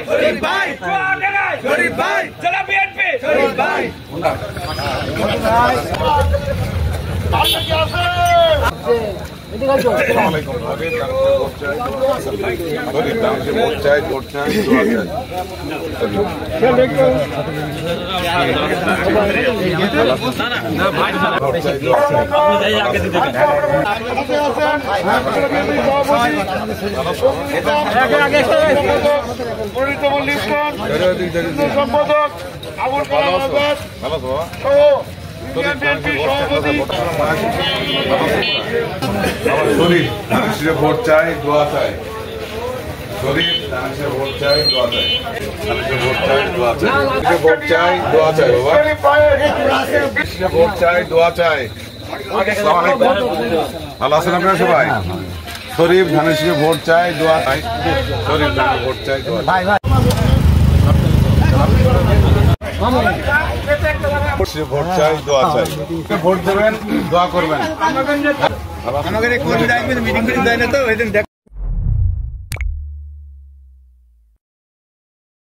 শরীফ ভাই শরীফ ভাই জেলা বিএনপি শরীফ ভাই সম্পাদক আবুল কালাম আজাদ শরীফ ধানের ভোট চাই দোয়া চাই শরীফ ধানের ভোট চাই দোয়া চাই ধানের ভোট চাই দোয়া চাই ভোট চাই দোয়া চাই বাবা ভোট চাই দোয়া চাই ভালো আছেন আপনারা সবাই শরীফ ধানের ভোট চাই দোয়া চাই শরীফ ধানের ভোট চাই দোয়া চাই ভোট চাই দোয়া চাই ভোট দেবেন দোয়া করবেন আমাদের মিটিং করে দেয় না তো